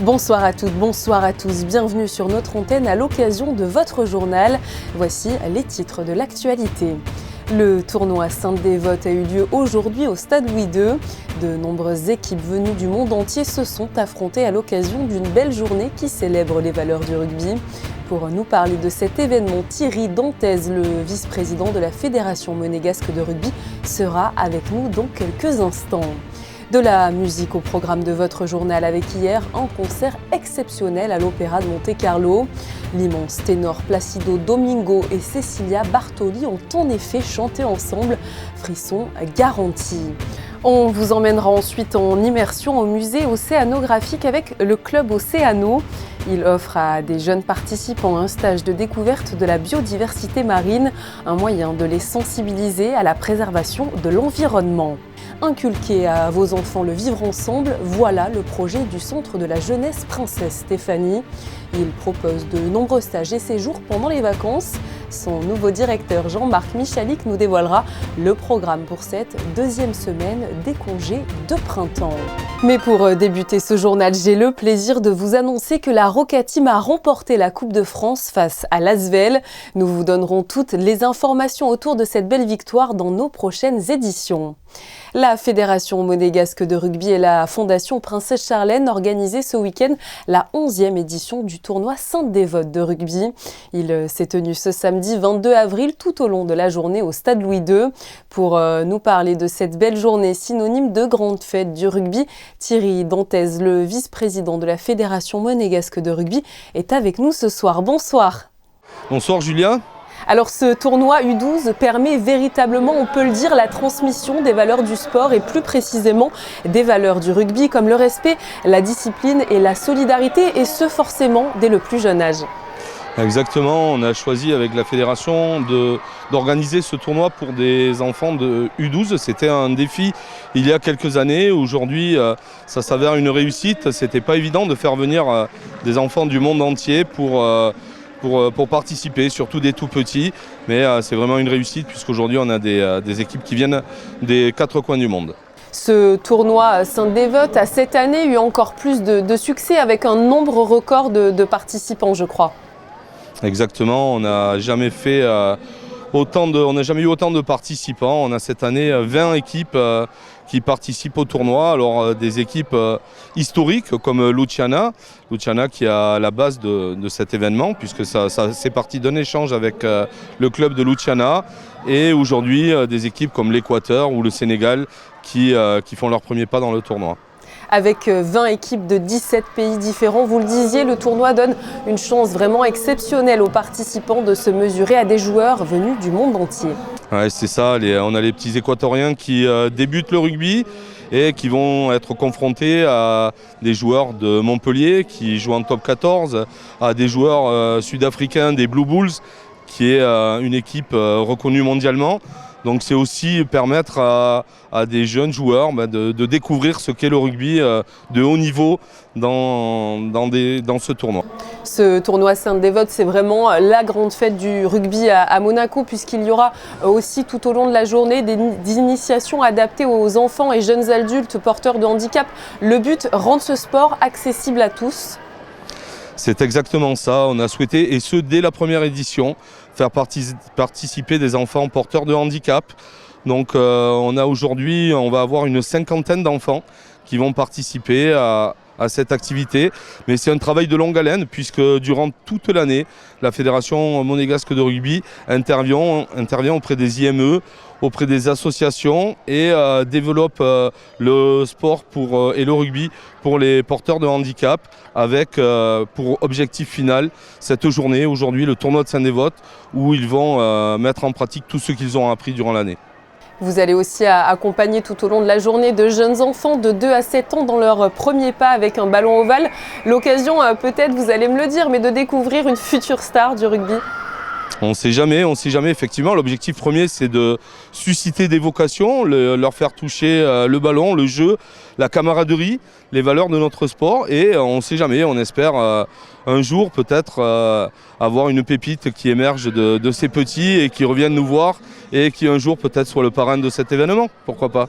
Bonsoir à toutes, bonsoir à tous, bienvenue sur notre antenne à l'occasion de votre journal. Voici les titres de l'actualité. Le tournoi Sainte-Dévote a eu lieu aujourd'hui au Stade Louis II. De nombreuses équipes venues du monde entier se sont affrontées à l'occasion d'une belle journée qui célèbre les valeurs du rugby. Pour nous parler de cet événement, Thierry Dantez, le vice-président de la Fédération monégasque de rugby, sera avec nous dans quelques instants. De la musique au programme de votre journal avec hier un concert exceptionnel à l'Opéra de Monte-Carlo. L'immense ténor Placido Domingo et Cecilia Bartoli ont en effet chanté ensemble, frisson garanti. On vous emmènera ensuite en immersion au musée océanographique avec le Club Océano. Il offre à des jeunes participants un stage de découverte de la biodiversité marine, un moyen de les sensibiliser à la préservation de l'environnement. Inculquer à vos enfants le vivre ensemble, voilà le projet du Centre de la Jeunesse Princesse Stéphanie. Il propose de nombreux stages et séjours pendant les vacances. Son nouveau directeur Jean-Marc Michalik nous dévoilera le programme pour cette deuxième semaine des congés de printemps. Mais pour débuter ce journal, j'ai le plaisir de vous annoncer que la Roca Team a remporté la Coupe de France face à l'Asvel. Nous vous donnerons toutes les informations autour de cette belle victoire dans nos prochaines éditions. La Fédération monégasque de rugby et la Fondation Princesse Charlène organisaient ce week-end la 11e édition du tournoi Sainte-Dévote de rugby. Il s'est tenu ce samedi 22 avril tout au long de la journée au Stade Louis II. Pour nous parler de cette belle journée synonyme de grande fête du rugby, Thierry Dantez, le vice-président de la Fédération monégasque de rugby, est avec nous ce soir. Bonsoir. Bonsoir Julia. Alors ce tournoi U12 permet véritablement, on peut le dire, la transmission des valeurs du sport et plus précisément des valeurs du rugby comme le respect, la discipline et la solidarité et ce forcément dès le plus jeune âge. Exactement, on a choisi avec la fédération d'organiser ce tournoi pour des enfants de U12. C'était un défi il y a quelques années. Aujourd'hui, ça s'avère une réussite. C'était pas évident de faire venir des enfants du monde entier pour participer, surtout des tout petits. Mais c'est vraiment une réussite puisqu'aujourd'hui on a des équipes qui viennent des 4 coins du monde. Ce tournoi Sainte-Dévote a cette année eu encore plus de succès avec un nombre record de participants, je crois. Exactement, on n'a jamais eu autant de participants. On a cette année 20 équipes qui participent au tournoi. Alors des équipes historiques comme Luciana qui est à la base de cet événement puisque ça c'est parti d'un échange avec le club de Luciana et aujourd'hui des équipes comme l'Équateur ou le Sénégal qui font leur premier pas dans le tournoi. Avec 20 équipes de 17 pays différents, vous le disiez, le tournoi donne une chance vraiment exceptionnelle aux participants de se mesurer à des joueurs venus du monde entier. Ouais, c'est ça, on a les petits Équatoriens qui débutent le rugby et qui vont être confrontés à des joueurs de Montpellier qui jouent en top 14, à des joueurs sud-africains des Blue Bulls qui est une équipe reconnue mondialement. Donc c'est aussi permettre à des jeunes joueurs de découvrir ce qu'est le rugby de haut niveau dans ce tournoi. Ce tournoi Sainte-Dévote, c'est vraiment la grande fête du rugby à Monaco puisqu'il y aura aussi tout au long de la journée des initiations adaptées aux enfants et jeunes adultes porteurs de handicap. Le but, rendre ce sport accessible à tous. C'est exactement ça, on a souhaité, et ce dès la première édition, faire participer des enfants porteurs de handicap. Donc on va avoir une 50aine d'enfants qui vont participer à cette activité. Mais c'est un travail de longue haleine puisque durant toute l'année, la Fédération monégasque de rugby intervient auprès des IME, auprès des associations et développe le sport et le rugby pour les porteurs de handicap avec pour objectif final cette journée, aujourd'hui le tournoi de Sainte-Dévote où ils vont mettre en pratique tout ce qu'ils ont appris durant l'année. Vous allez aussi accompagner tout au long de la journée de jeunes enfants de 2 à 7 ans dans leur premier pas avec un ballon ovale. L'occasion, peut-être, vous allez me le dire, mais de découvrir une future star du rugby. On ne sait jamais, effectivement. L'objectif premier, c'est de susciter des vocations, leur faire toucher le ballon, le jeu, la camaraderie, les valeurs de notre sport. Et on ne sait jamais, on espère un jour peut-être avoir une pépite qui émerge de ces petits et qui reviennent nous voir et qui un jour peut-être soit le parrain de cet événement. Pourquoi pas ?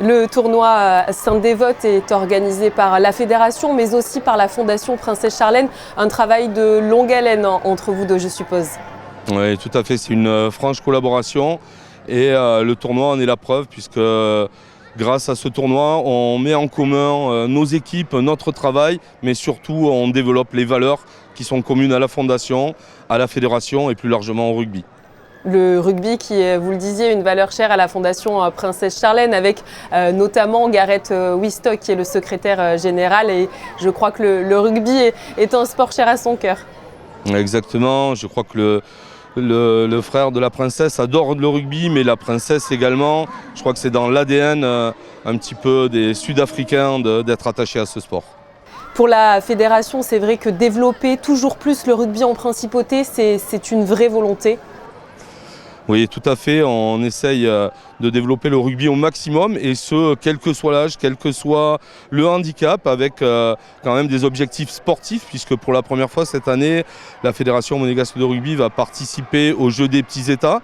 Le tournoi Sainte-Dévote est organisé par la fédération, mais aussi par la Fondation Princesse Charlène. Un travail de longue haleine entre vous deux, je suppose. Oui, tout à fait. C'est une franche collaboration et le tournoi en est la preuve puisque grâce à ce tournoi, on met en commun nos équipes, notre travail, mais surtout on développe les valeurs qui sont communes à la Fondation, à la fédération et plus largement au rugby. Le rugby qui est, vous le disiez, une valeur chère à la Fondation Princesse Charlène avec notamment Gareth Wistock qui est le secrétaire général et je crois que le rugby est un sport cher à son cœur. Exactement, je crois que le frère de la princesse adore le rugby mais la princesse également. Je crois que c'est dans l'ADN un petit peu des Sud-Africains d'être attachés à ce sport. Pour la fédération, c'est vrai que développer toujours plus le rugby en principauté, c'est une vraie volonté. Oui, tout à fait. On essaye de développer le rugby au maximum et ce, quel que soit l'âge, quel que soit le handicap, avec quand même des objectifs sportifs, puisque pour la première fois cette année, la Fédération monégasque de rugby va participer aux Jeux des petits États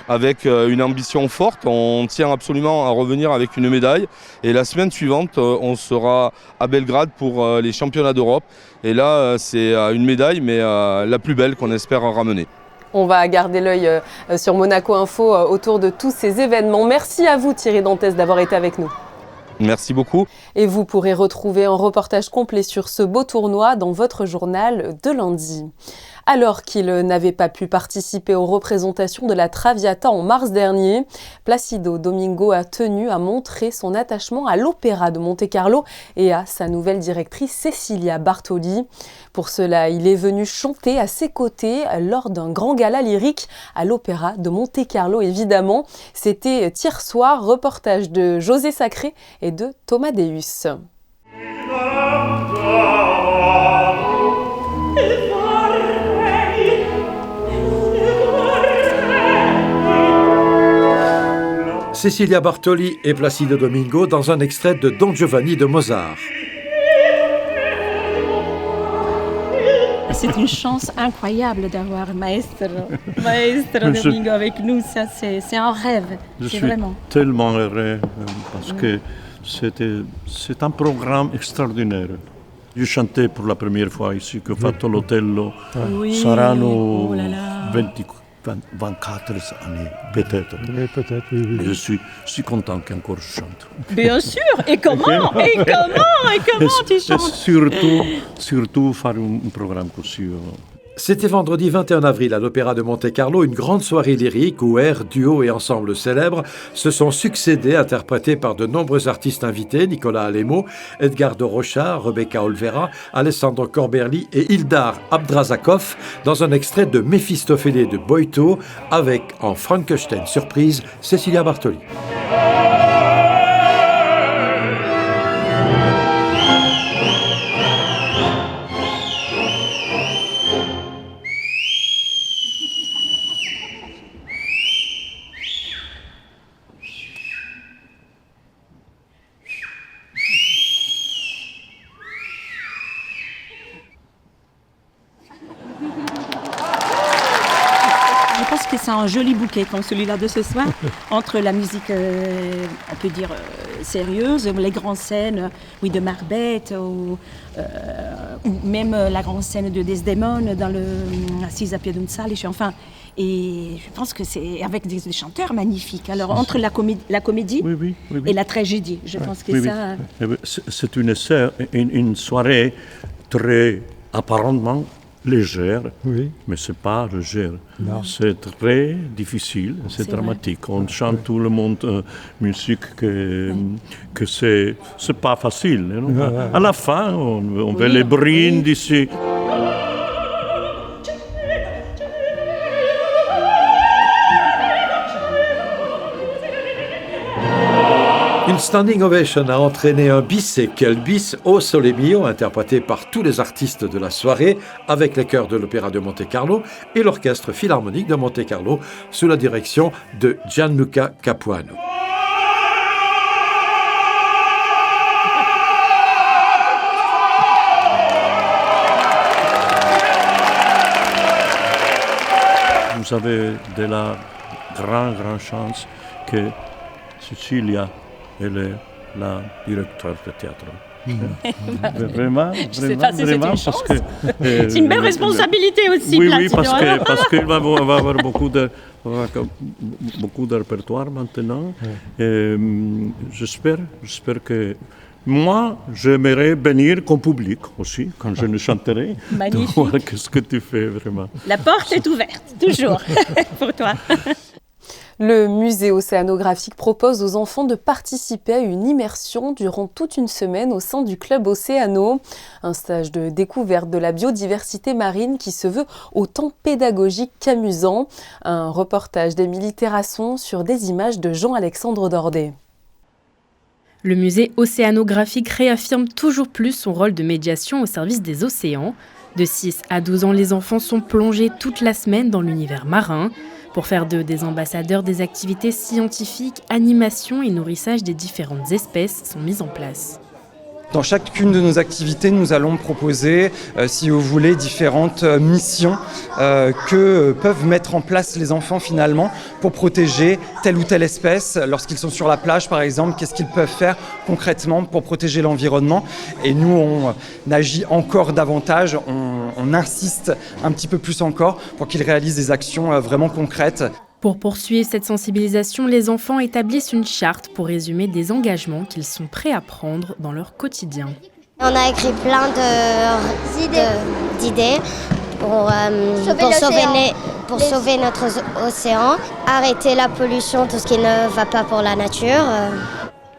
avec une ambition forte. On tient absolument à revenir avec une médaille. Et la semaine suivante, on sera à Belgrade pour les championnats d'Europe. Et là, c'est une médaille, mais la plus belle qu'on espère ramener. On va garder l'œil sur Monaco Info autour de tous ces événements. Merci à vous Thierry Dantès d'avoir été avec nous. Merci beaucoup. Et vous pourrez retrouver un reportage complet sur ce beau tournoi dans votre journal de lundi. Alors qu'il n'avait pas pu participer aux représentations de la Traviata en mars dernier, Placido Domingo a tenu à montrer son attachement à l'Opéra de Monte-Carlo et à sa nouvelle directrice Cecilia Bartoli. Pour cela, il est venu chanter à ses côtés lors d'un grand gala lyrique à l'Opéra de Monte-Carlo, évidemment. C'était hier soir, reportage de José Sacré et de Thomas Deus. Cecilia Bartoli et Placido Domingo dans un extrait de Don Giovanni de Mozart. C'est une chance incroyable d'avoir Maestro Domingo avec nous. Ça, c'est un rêve. Je suis vraiment tellement heureux parce que c'est un programme extraordinaire. J'ai chanté pour la première fois ici que Fatto l'Otello. Saranno 24 années, peut-être. Oui, peut-être, oui. Je suis content qu'encore je chante. bien sûr. Et comment tu chantes? Et surtout faire un programme aussi. C'était vendredi 21 avril à l'Opéra de Monte-Carlo, une grande soirée lyrique où airs, duos et ensembles célèbres se sont succédés, interprétés par de nombreux artistes invités, Nicolas Alemo, Edgardo Rocha, Rebecca Olvera, Alessandro Corberli et Ildar Abdrazakov dans un extrait de Méphistophélès de Boito avec, en Frankenstein surprise, Cecilia Bartoli. Je pense que c'est un joli bouquet comme celui-là de ce soir, entre la musique, on peut dire, sérieuse, les grandes scènes de Macbeth, ou même la grande scène de Desdemone dans le Assise à pied d'un salice, enfin. Et je pense que c'est avec des chanteurs magnifiques. Alors, entre la comédie et la tragédie, je pense que ça... C'est une soirée très apparemment légère, mais c'est pas légère. Non. C'est très difficile, c'est dramatique. On chante tout le monde musique que c'est pas facile. Non? À la fin, on veut les brindisi. Une standing ovation a entraîné un bis et quel bis au Sole Mio, interprété par tous les artistes de la soirée, avec les chœurs de l'Opéra de Monte-Carlo et l'Orchestre Philharmonique de Monte-Carlo, sous la direction de Gianluca Capuano. Vous avez de la grande chance que Cecilia elle est la directrice de théâtre. Vraiment, Je sais pas si c'est une chance. parce que C'est une belle responsabilité aussi, oui, Platino. parce qu'il va avoir beaucoup de répertoire maintenant. J'espère que moi, j'aimerais venir comme public aussi, quand je ne chanterai. Magnifique. De voir qu'est-ce que tu fais vraiment. La porte est ouverte, toujours, pour toi. Le musée océanographique propose aux enfants de participer à une immersion durant toute une semaine au sein du club Océano. Un stage de découverte de la biodiversité marine qui se veut autant pédagogique qu'amusant. Un reportage d'Émilie Terrasson sur des images de Jean-Alexandre Dordet. Le musée océanographique réaffirme toujours plus son rôle de médiation au service des océans. De 6 à 12 ans, les enfants sont plongés toute la semaine dans l'univers marin. Pour faire d'eux des ambassadeurs des activités scientifiques, animation et nourrissage des différentes espèces sont mises en place. Dans chacune de nos activités, nous allons proposer, si vous voulez, différentes missions que peuvent mettre en place les enfants finalement pour protéger telle ou telle espèce. Lorsqu'ils sont sur la plage, par exemple, qu'est-ce qu'ils peuvent faire concrètement pour protéger l'environnement? Et nous, on agit encore davantage, on insiste un petit peu plus encore pour qu'ils réalisent des actions vraiment concrètes. Pour poursuivre cette sensibilisation, les enfants établissent une charte pour résumer des engagements qu'ils sont prêts à prendre dans leur quotidien. On a écrit plein d'idées pour sauver notre océan, arrêter la pollution, tout ce qui ne va pas pour la nature.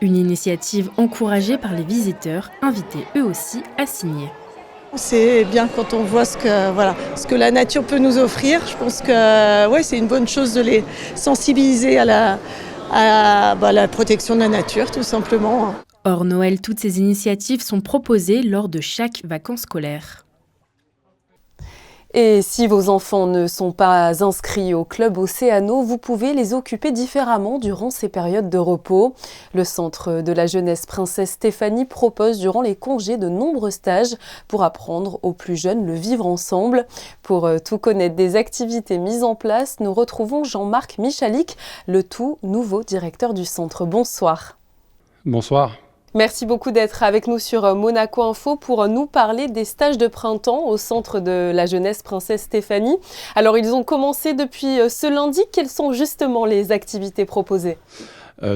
Une initiative encouragée par les visiteurs, invités eux aussi à signer. C'est bien quand on voit ce que la nature peut nous offrir. Je pense que c'est une bonne chose de les sensibiliser à la protection de la nature, tout simplement. Hors Noël, toutes ces initiatives sont proposées lors de chaque vacances scolaires. Et si vos enfants ne sont pas inscrits au club Océano, vous pouvez les occuper différemment durant ces périodes de repos. Le Centre de la jeunesse Princesse Stéphanie propose durant les congés de nombreux stages pour apprendre aux plus jeunes le vivre ensemble. Pour tout connaître des activités mises en place, nous retrouvons Jean-Marc Michalik, le tout nouveau directeur du centre. Bonsoir. Bonsoir. Merci beaucoup d'être avec nous sur Monaco Info pour nous parler des stages de printemps au Centre de la jeunesse Princesse Stéphanie. Alors, ils ont commencé depuis ce lundi. Quelles sont justement les activités proposées ?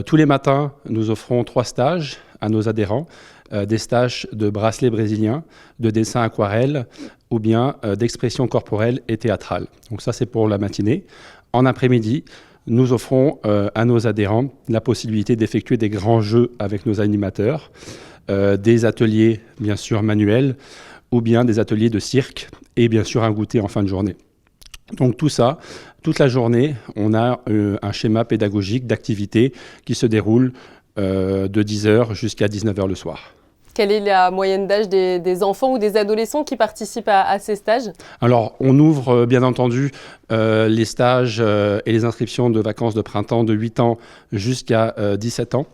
Tous les matins, nous offrons 3 stages à nos adhérents. Des stages de bracelet brésilien, de dessin aquarelle ou bien d'expression corporelle et théâtrale. Donc ça, c'est pour la matinée. En après-midi, nous offrons à nos adhérents la possibilité d'effectuer des grands jeux avec nos animateurs, des ateliers bien sûr manuels ou bien des ateliers de cirque et bien sûr un goûter en fin de journée. Donc tout ça, toute la journée, on a un schéma pédagogique d'activité qui se déroule de 10h jusqu'à 19h le soir. Quelle est la moyenne d'âge des enfants ou des adolescents qui participent à ces stages ? Alors, on ouvre bien entendu les stages et les inscriptions de vacances de printemps de 8 ans jusqu'à 17 ans.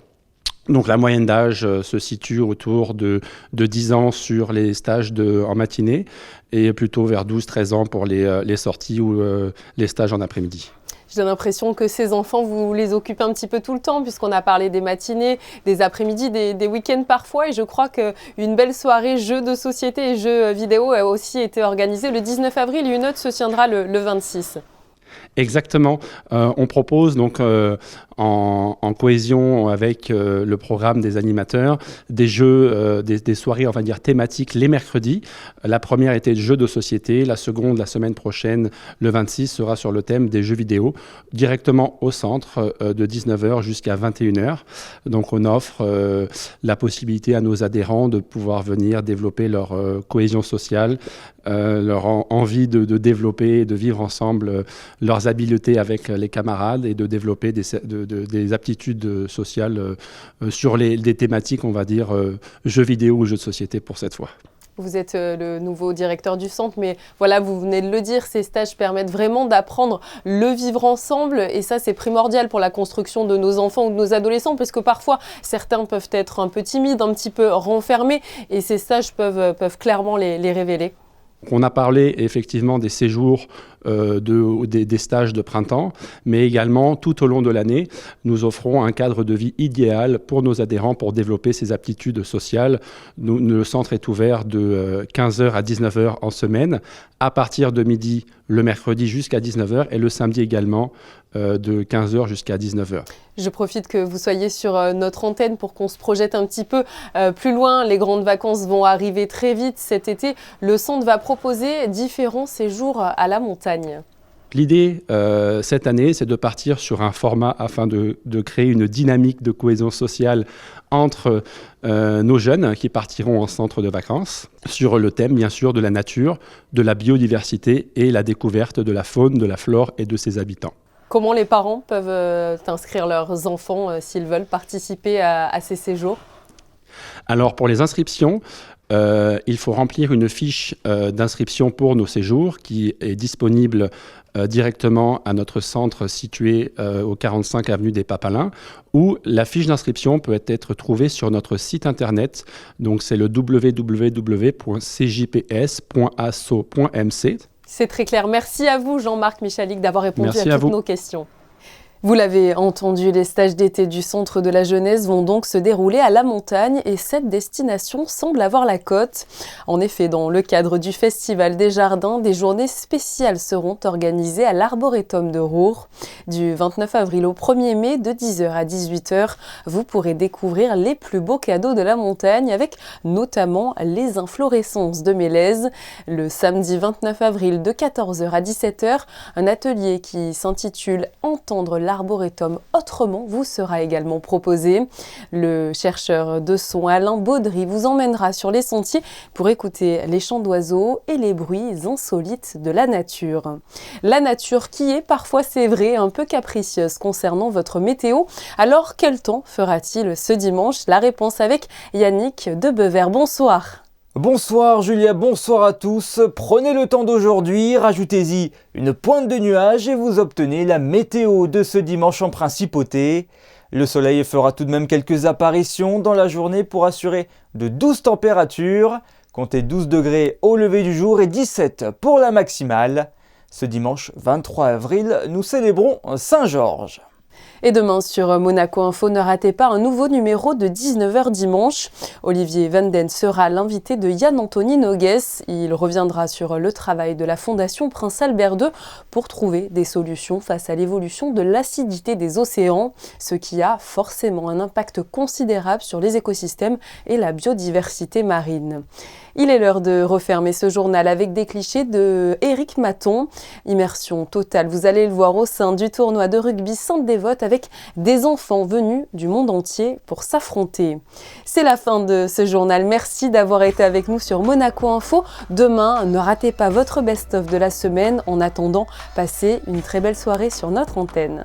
Donc la moyenne d'âge se situe autour de 10 ans sur les stages en matinée et plutôt vers 12-13 ans pour les sorties ou les stages en après-midi. J'ai l'impression que ces enfants, vous les occupez un petit peu tout le temps, puisqu'on a parlé des matinées, des après-midi, des week-ends parfois. Et je crois qu'une belle soirée jeux de société et jeux vidéo a aussi été organisée le 19 avril. Une autre se tiendra le 26. Exactement. On propose donc en cohésion avec le programme des animateurs des jeux, des soirées on va dire thématiques les mercredis. La première était jeux de société, la seconde la semaine prochaine, le 26, sera sur le thème des jeux vidéo directement au centre de 19h jusqu'à 21h. Donc on offre la possibilité à nos adhérents de pouvoir venir développer leur cohésion sociale, leur envie de développer et de vivre ensemble leurs habiletés avec les camarades et de développer des aptitudes sociales sur des thématiques, on va dire, jeux vidéo ou jeux de société pour cette fois. Vous êtes le nouveau directeur du centre, mais voilà, vous venez de le dire, ces stages permettent vraiment d'apprendre le vivre ensemble et ça, c'est primordial pour la construction de nos enfants ou de nos adolescents parce que parfois, certains peuvent être un peu timides, un petit peu renfermés et ces stages peuvent clairement les révéler. On a parlé effectivement des séjours des stages de printemps, mais également tout au long de l'année, nous offrons un cadre de vie idéal pour nos adhérents pour développer ces aptitudes sociales. Le centre est ouvert de 15h à 19h en semaine, à partir de midi le mercredi jusqu'à 19h et le samedi également de 15h jusqu'à 19h. Je profite que vous soyez sur notre antenne pour qu'on se projette un petit peu plus loin. Les grandes vacances vont arriver très vite cet été. Le centre va proposer différents séjours à la montagne. L'idée cette année, c'est de partir sur un format afin de créer une dynamique de cohésion sociale entre nos jeunes qui partiront en centre de vacances sur le thème, bien sûr, de la nature, de la biodiversité et la découverte de la faune, de la flore et de ses habitants. Comment les parents peuvent inscrire leurs enfants s'ils veulent participer à ces séjours ? Alors, pour les inscriptions, il faut remplir une fiche d'inscription pour nos séjours qui est disponible directement à notre centre situé au 45 avenue des Papalins, ou la fiche d'inscription peut être trouvée sur notre site internet. Donc, c'est le www.cjps.asso.mc. C'est très clair. Merci à vous, Jean-Marc Michalik, d'avoir répondu Merci à toutes nos questions. Vous l'avez entendu, les stages d'été du Centre de la Jeunesse vont donc se dérouler à la montagne et cette destination semble avoir la cote. En effet, dans le cadre du Festival des Jardins, des journées spéciales seront organisées à l'Arboretum de Roure. Du 29 avril au 1er mai, de 10h à 18h, vous pourrez découvrir les plus beaux cadeaux de la montagne avec notamment les inflorescences de mélèzes. Le samedi 29 avril, de 14h à 17h, un atelier qui s'intitule « Entendre l'Arboretum autrement » vous sera également proposé. Le chercheur de son Alain Baudry vous emmènera sur les sentiers pour écouter les chants d'oiseaux et les bruits insolites de la nature. La nature qui est parfois, c'est vrai, un peu capricieuse concernant votre météo. Alors, quel temps fera-t-il ce dimanche ? La réponse avec Yannick de Bever. Bonsoir. Bonsoir Julia, bonsoir à tous. Prenez le temps d'aujourd'hui, rajoutez-y une pointe de nuages et vous obtenez la météo de ce dimanche en principauté. Le soleil fera tout de même quelques apparitions dans la journée pour assurer de douces températures. Comptez 12 degrés au lever du jour et 17 pour la maximale. Ce dimanche 23 avril, nous célébrons Saint-Georges. Et demain sur Monaco Info, ne ratez pas un nouveau numéro de 19h dimanche. Olivier Vanden sera l'invité de Yann-Anthony Nogues. Il reviendra sur le travail de la Fondation Prince Albert II pour trouver des solutions face à l'évolution de l'acidité des océans, ce qui a forcément un impact considérable sur les écosystèmes et la biodiversité marine. Il est l'heure de refermer ce journal avec des clichés de Éric Maton. Immersion totale, vous allez le voir au sein du tournoi de rugby Sainte-Dévote avec des enfants venus du monde entier pour s'affronter. C'est la fin de ce journal. Merci d'avoir été avec nous sur Monaco Info. Demain, ne ratez pas votre best-of de la semaine. En attendant, passez une très belle soirée sur notre antenne.